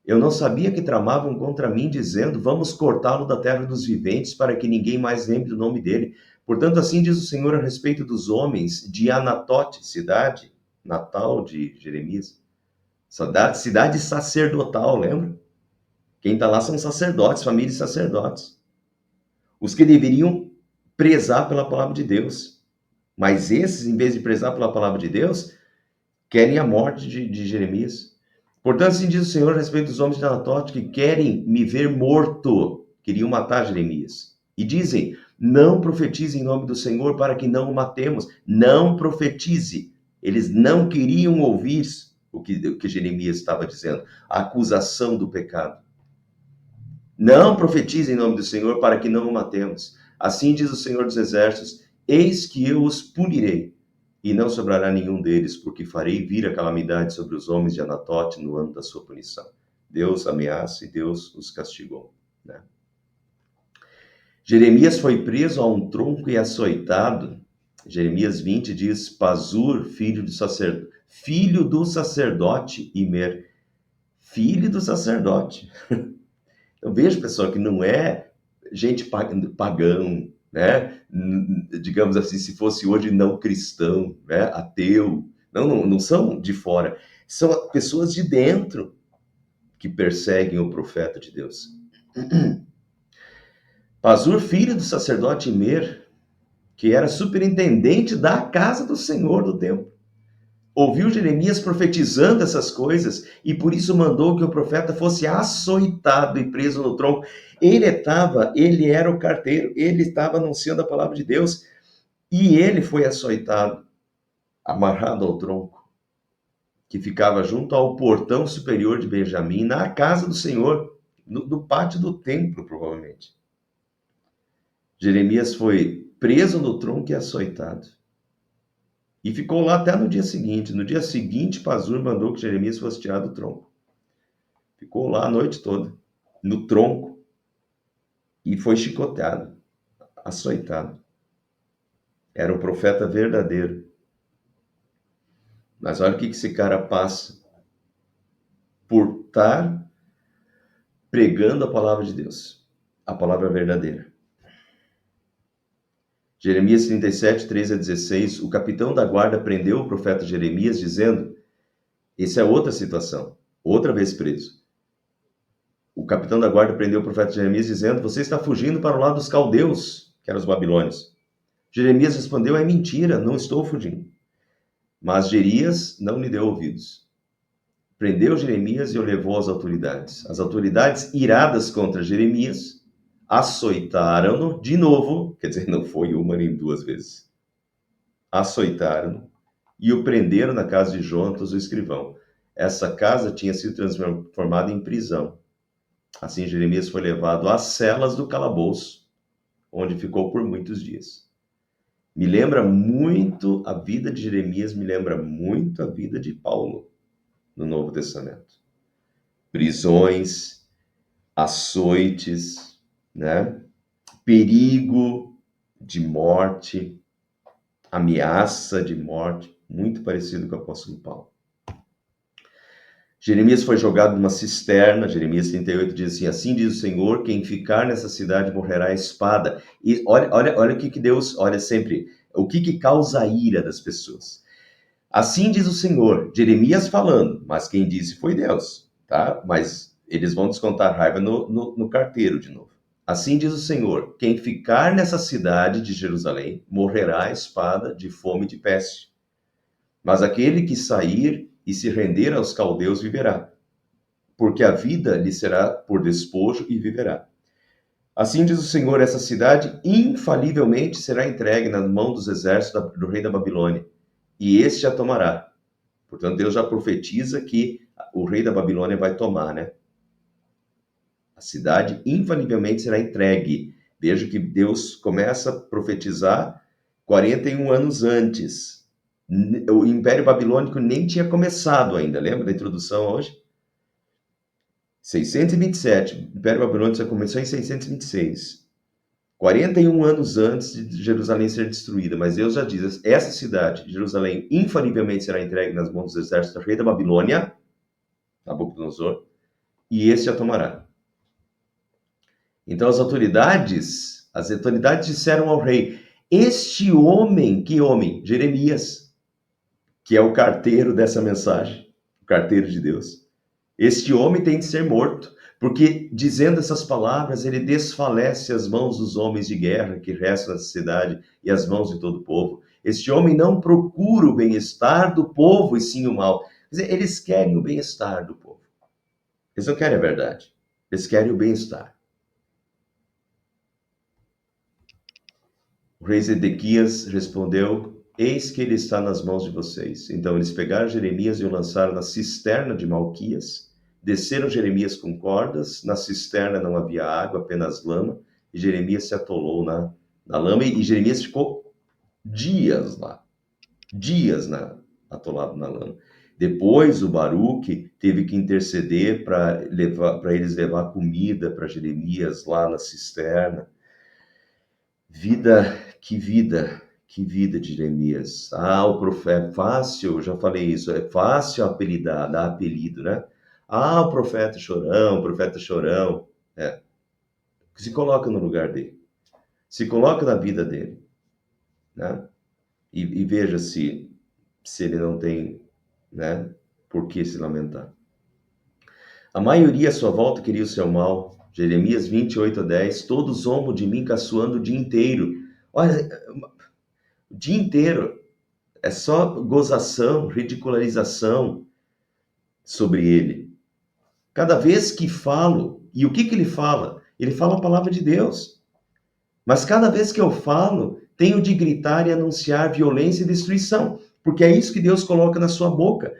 Eu não sabia que tramavam contra mim, dizendo: Vamos cortá-lo da terra dos viventes, para que ninguém mais lembre do nome dele. Portanto, assim diz o Senhor a respeito dos homens de Anatote, cidade natal de Jeremias. Cidade sacerdotal, lembra? Quem está lá são sacerdotes, famílias de sacerdotes. Os que deveriam prezar pela palavra de Deus. Mas esses, em vez de prezar pela palavra de Deus, querem a morte de Jeremias. Portanto, assim diz o Senhor a respeito dos homens de Anatote que querem me ver morto, queriam matar Jeremias. E dizem: não profetize em nome do Senhor para que não o matemos. Não profetize. Eles não queriam ouvir o que Jeremias estava dizendo, a acusação do pecado. Não profetize em nome do Senhor para que não o matemos. Assim diz o Senhor dos Exércitos: eis que eu os punirei, e não sobrará nenhum deles, porque farei vir a calamidade sobre os homens de Anatote no ano da sua punição. Deus ameaça e Deus os castigou. Né? Jeremias foi preso a um tronco e açoitado. Jeremias 20 diz: Pazur, filho do sacerdote Imer, filho do sacerdote. Eu vejo, pessoal, que não é gente pagão, né? Digamos assim, se fosse hoje não cristão, né? Ateu. Não são de fora. São pessoas de dentro que perseguem o profeta de Deus. Pazur, filho do sacerdote Imer, que era superintendente da casa do Senhor do templo, ouviu Jeremias profetizando essas coisas e por isso mandou que o profeta fosse açoitado e preso no tronco. Ele era o carteiro, ele estava anunciando a palavra de Deus e ele foi açoitado, amarrado ao tronco, que ficava junto ao portão superior de Benjamim, na casa do Senhor, no pátio do templo, provavelmente. Jeremias foi preso no tronco e açoitado. E ficou lá até no dia seguinte. No dia seguinte, Pazur mandou que Jeremias fosse tirado do tronco. Ficou lá a noite toda, no tronco, e foi chicoteado, açoitado. Era um profeta verdadeiro. Mas olha o que esse cara passa por estar pregando a palavra de Deus, a palavra verdadeira. Jeremias 37, 13 a 16, o capitão da guarda prendeu o profeta Jeremias, dizendo, essa é outra situação, outra vez preso. O capitão da guarda prendeu o profeta Jeremias, dizendo, você está fugindo para o lado dos caldeus, que eram os babilônios. Jeremias respondeu, é mentira, não estou fugindo. Mas Jerias não lhe deu ouvidos. Prendeu Jeremias e o levou às autoridades. As autoridades, iradas contra Jeremias, açoitaram-no de novo, quer dizer, não foi uma nem duas vezes. Açoitaram-no e o prenderam na casa de Jontas, o escrivão. Essa casa tinha sido transformada em prisão. Assim, Jeremias foi levado às celas do calabouço, onde ficou por muitos dias. Me lembra muito a vida de Jeremias, me lembra muito a vida de Paulo no Novo Testamento. Prisões, açoites, né? Perigo de morte, ameaça de morte, muito parecido com o apóstolo Paulo. Jeremias foi jogado numa cisterna, Jeremias 38 diz assim diz o Senhor, quem ficar nessa cidade morrerá à espada. E olha o que Deus, olha sempre, o que causa a ira das pessoas. Assim diz o Senhor, Jeremias falando, mas quem disse foi Deus, tá? Mas eles vão descontar raiva no carteiro de novo. Assim diz o Senhor, quem ficar nessa cidade de Jerusalém morrerá à espada de fome e de peste. Mas aquele que sair e se render aos caldeus viverá, porque a vida lhe será por despojo e viverá. Assim diz o Senhor, essa cidade infalivelmente será entregue nas mãos dos exércitos do rei da Babilônia, e este a tomará. Portanto, Deus já profetiza que o rei da Babilônia vai tomar, né? A cidade infalivelmente será entregue. Veja que Deus começa a profetizar 41 anos antes. O Império Babilônico nem tinha começado ainda, lembra da introdução hoje? 627, o Império Babilônico já começou em 626. 41 anos antes de Jerusalém ser destruída, mas Deus já diz, essa cidade, Jerusalém, infalivelmente será entregue nas mãos dos exércitos do rei da Babilônia, Nabucodonosor, e esse a tomará. Então as autoridades disseram ao rei, este homem, que homem? Jeremias, que é o carteiro dessa mensagem, o carteiro de Deus. Este homem tem de ser morto, porque dizendo essas palavras, ele desfalece as mãos dos homens de guerra que restam na cidade e as mãos de todo o povo. Este homem não procura o bem-estar do povo e sim o mal. Quer dizer, eles querem o bem-estar do povo. Eles não querem a verdade. Eles querem o bem-estar. O rei Zedequias respondeu, eis que ele está nas mãos de vocês. Então eles pegaram Jeremias e o lançaram na cisterna de Malquias, desceram Jeremias com cordas, na cisterna não havia água, apenas lama, e Jeremias se atolou na lama, e Jeremias ficou dias lá, atolado na lama. Depois o Baruque teve que interceder para eles levar comida para Jeremias lá na cisterna. Que vida de Jeremias. O profeta, fácil, já falei isso, é fácil apelidar, dar apelido, né? O profeta chorão. Se coloca no lugar dele, se coloca na vida dele, né? E veja se ele não tem, né, por que se lamentar. A maioria à sua volta queria o seu mal. Jeremias 28:10, todos zombam de mim caçoando o dia inteiro. Olha, o dia inteiro. É só gozação, ridicularização sobre ele. Cada vez que falo, e o que ele fala? Ele fala a palavra de Deus. Mas cada vez que eu falo, tenho de gritar e anunciar violência e destruição, porque é isso que Deus coloca na sua boca.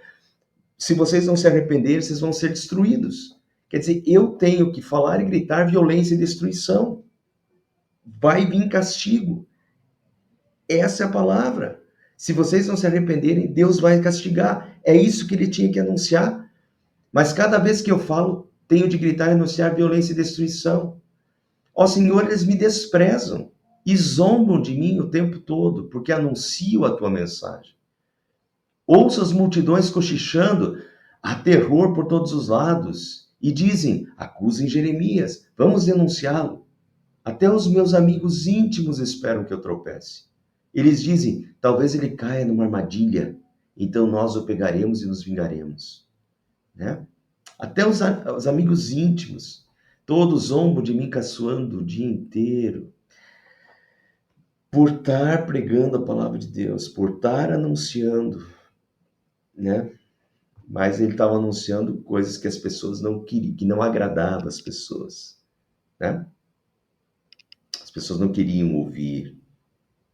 Se vocês não se arrependerem, vocês vão ser destruídos. Quer dizer, eu tenho que falar e gritar violência e destruição. Vai vir castigo. Essa é a palavra. Se vocês não se arrependerem, Deus vai castigar. É isso que ele tinha que anunciar. Mas cada vez que eu falo, tenho de gritar e anunciar violência e destruição. Ó Senhor, eles me desprezam e zombam de mim o tempo todo, porque anuncio a tua mensagem. Ouço as multidões cochichando, há terror por todos os lados, e dizem, acusem Jeremias, vamos denunciá-lo. Até os meus amigos íntimos esperam que eu tropece. Eles dizem, talvez ele caia numa armadilha, então nós o pegaremos e nos vingaremos. Né? Até os amigos íntimos, todos zombam de mim caçoando o dia inteiro. Por estar pregando a palavra de Deus, por estar anunciando, né? Mas ele estava anunciando coisas que as pessoas não queriam, que não agradavam as pessoas, né? As pessoas não queriam ouvir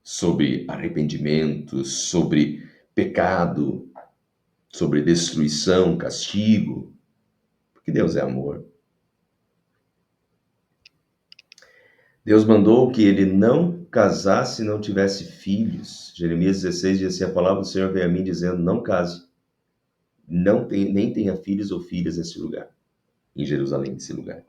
sobre arrependimento, sobre pecado, sobre destruição, castigo, porque Deus é amor. Deus mandou que ele não casasse se não tivesse filhos. Jeremias 16 diz assim, a palavra do Senhor veio a mim dizendo, não case, nem tenha filhos ou filhas nesse lugar, em Jerusalém, nesse lugar.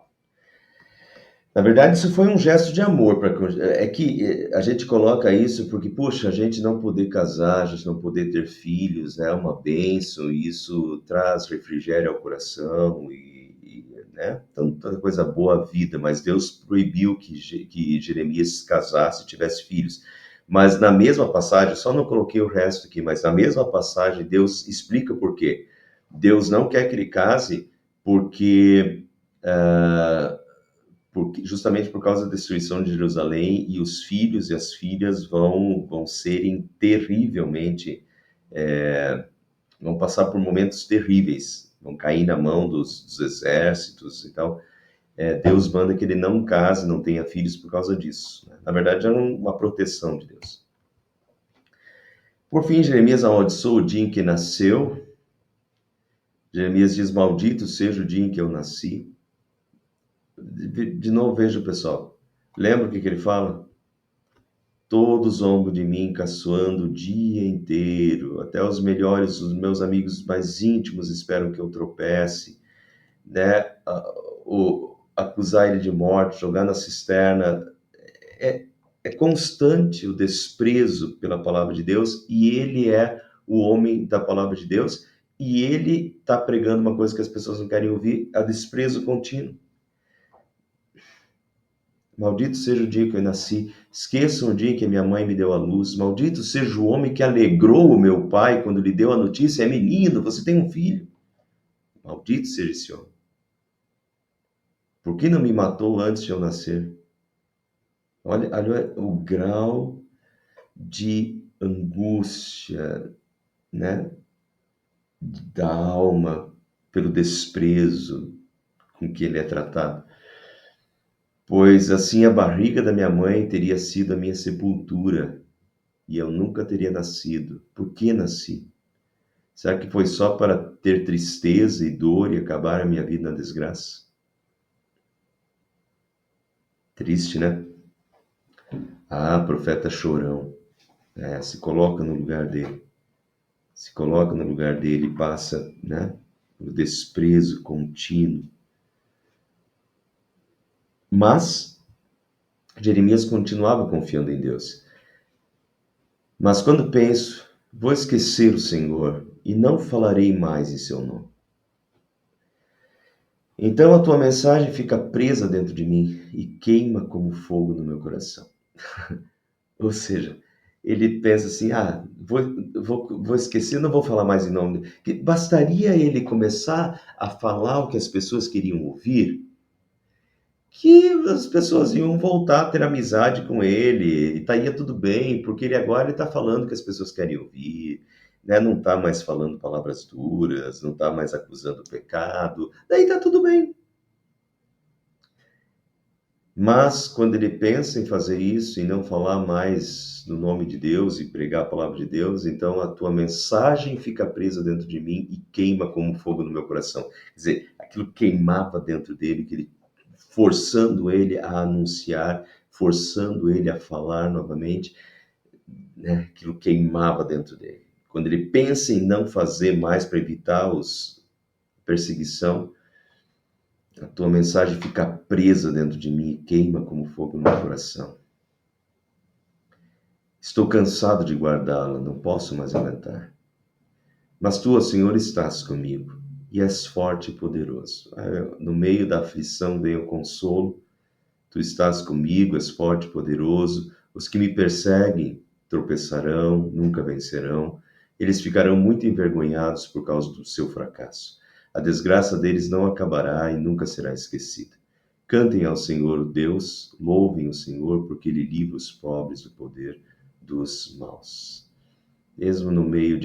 Na verdade, isso foi um gesto de amor. É que a gente coloca isso porque, puxa, a gente não poder casar, a gente não poder ter filhos, é uma bênção, e isso traz refrigério ao coração, né, tanta coisa boa à vida, mas Deus proibiu que Jeremias casasse e tivesse filhos. Mas na mesma passagem, só não coloquei o resto aqui, mas na mesma passagem, Deus explica por quê. Deus não quer que ele case porque... justamente por causa da destruição de Jerusalém, e os filhos e as filhas vão serem terrivelmente, vão passar por momentos terríveis, vão cair na mão dos exércitos e tal. Deus manda que ele não case, não tenha filhos por causa disso. Né? Na verdade, era uma proteção de Deus. Por fim, Jeremias amaldiçoou o dia em que nasceu. Jeremias diz, maldito seja o dia em que eu nasci. De novo, veja, pessoal. Lembra o que ele fala? Todos zombam de mim, caçoando o dia inteiro. Até os melhores, os meus amigos mais íntimos esperam que eu tropece. Né? Acusar ele de morte, jogar na cisterna. é constante o desprezo pela palavra de Deus, e ele é o homem da palavra de Deus, e ele está pregando uma coisa que as pessoas não querem ouvir, a desprezo contínuo. Maldito seja o dia que eu nasci, esqueçam o dia em que minha mãe me deu à luz, maldito seja o homem que alegrou o meu pai quando lhe deu a notícia, é menino, você tem um filho. Maldito seja esse homem. Por que não me matou antes de eu nascer? Olha o grau de angústia, né, da alma pelo desprezo com que ele é tratado. Pois assim a barriga da minha mãe teria sido a minha sepultura, e eu nunca teria nascido. Por que nasci? Será que foi só para ter tristeza e dor e acabar a minha vida na desgraça? Triste, né? Ah, profeta chorão. Se coloca no lugar dele. Se coloca no lugar dele e passa, né, o desprezo contínuo. Mas Jeremias continuava confiando em Deus. Mas quando penso, vou esquecer o Senhor e não falarei mais em seu nome. Então a tua mensagem fica presa dentro de mim e queima como fogo no meu coração. Ou seja, ele pensa assim, vou esquecer, não vou falar mais em nome dele. Que bastaria ele começar a falar o que as pessoas queriam ouvir, que as pessoas iam voltar a ter amizade com ele, e estaria tudo bem, porque ele agora está falando o que as pessoas querem ouvir, né? Não está mais falando palavras duras, não está mais acusando o pecado, daí está tudo bem. Mas quando ele pensa em fazer isso e não falar mais no nome de Deus e pregar a palavra de Deus, então a tua mensagem fica presa dentro de mim e queima como fogo no meu coração. Quer dizer, aquilo queimava dentro dele, que ele, forçando ele a anunciar, forçando ele a falar novamente, né? Aquilo queimava dentro dele. Quando ele pensa em não fazer mais para evitar a perseguição, a tua mensagem fica presa dentro de mim e queima como fogo no meu coração. Estou cansado de guardá-la, não posso mais aguentar. Mas tu, ó Senhor, estás comigo e és forte e poderoso. No meio da aflição vem o consolo. Tu estás comigo, és forte e poderoso. Os que me perseguem tropeçarão, nunca vencerão. Eles ficarão muito envergonhados por causa do seu fracasso. A desgraça deles não acabará e nunca será esquecida. Cantem ao Senhor Deus, louvem o Senhor, porque Ele livra os pobres do poder dos maus. Mesmo no meio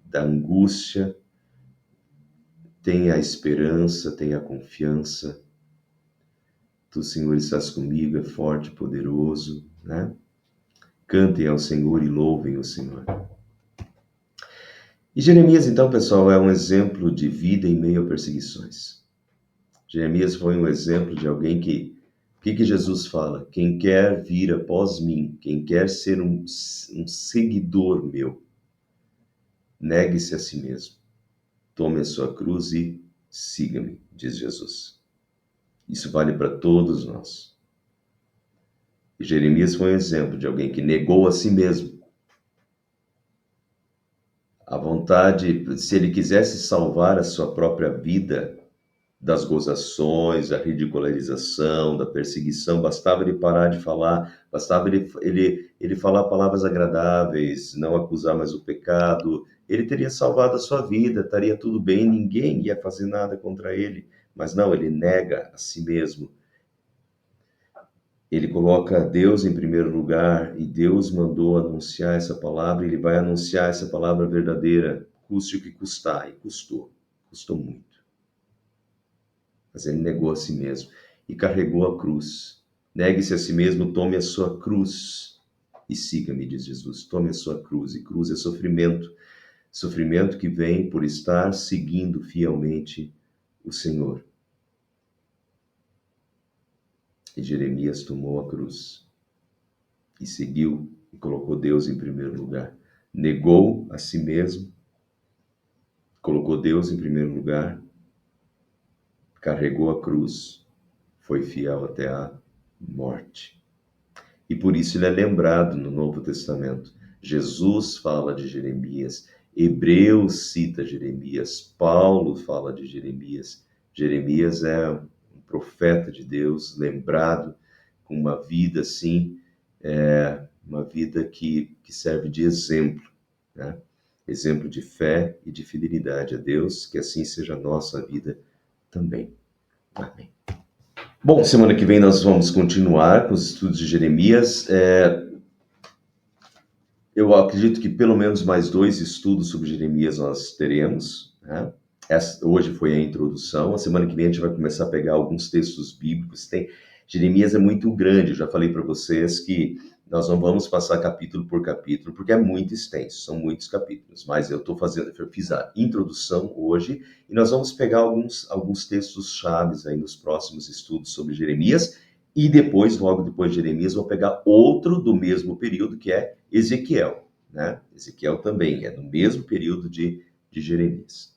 da angústia, tenha a esperança, tenha a confiança. Tu, Senhor, estás comigo, é forte e poderoso, né? Cantem ao Senhor e louvem o Senhor. E Jeremias, então, pessoal, é um exemplo de vida em meio a perseguições. Jeremias foi um exemplo de alguém que... O que Jesus fala? Quem quer vir após mim, quem quer ser um seguidor meu, negue-se a si mesmo. Tome a sua cruz e siga-me, diz Jesus. Isso vale para todos nós. E Jeremias foi um exemplo de alguém que negou a si mesmo. A vontade, se ele quisesse salvar a sua própria vida das gozações, da ridicularização, da perseguição, bastava ele parar de falar, bastava ele falar palavras agradáveis, não acusar mais o pecado, ele teria salvado a sua vida, estaria tudo bem, ninguém ia fazer nada contra ele. Mas não, ele nega a si mesmo. Ele coloca Deus em primeiro lugar e Deus mandou anunciar essa palavra, e ele vai anunciar essa palavra verdadeira, custe o que custar, e custou muito. Mas ele negou a si mesmo e carregou a cruz. Negue-se a si mesmo, tome a sua cruz e siga-me, diz Jesus. Tome a sua cruz, e cruz é sofrimento. Sofrimento que vem por estar seguindo fielmente o Senhor. E Jeremias tomou a cruz e seguiu e colocou Deus em primeiro lugar. Negou a si mesmo, colocou Deus em primeiro lugar, carregou a cruz, foi fiel até a morte. E por isso ele é lembrado no Novo Testamento. Jesus fala de Jeremias, Hebreus cita Jeremias, Paulo fala de Jeremias. Jeremias é um profeta de Deus, lembrado com uma vida assim, uma vida que serve de exemplo, né? Exemplo de fé e de fidelidade a Deus, que assim seja a nossa vida também. Amém. Bom, semana que vem nós vamos continuar com os estudos de Jeremias. Eu acredito que pelo menos mais 2 estudos sobre Jeremias nós teremos, né? Hoje foi a introdução, a semana que vem a gente vai começar a pegar alguns textos bíblicos. Jeremias é muito grande, eu já falei para vocês que nós não vamos passar capítulo por capítulo, porque é muito extenso, são muitos capítulos, mas eu fiz a introdução hoje, e nós vamos pegar alguns textos chaves aí nos próximos estudos sobre Jeremias, e depois, logo depois de Jeremias, vou pegar outro do mesmo período, que é Ezequiel, né? Ezequiel também é no mesmo período de Jeremias.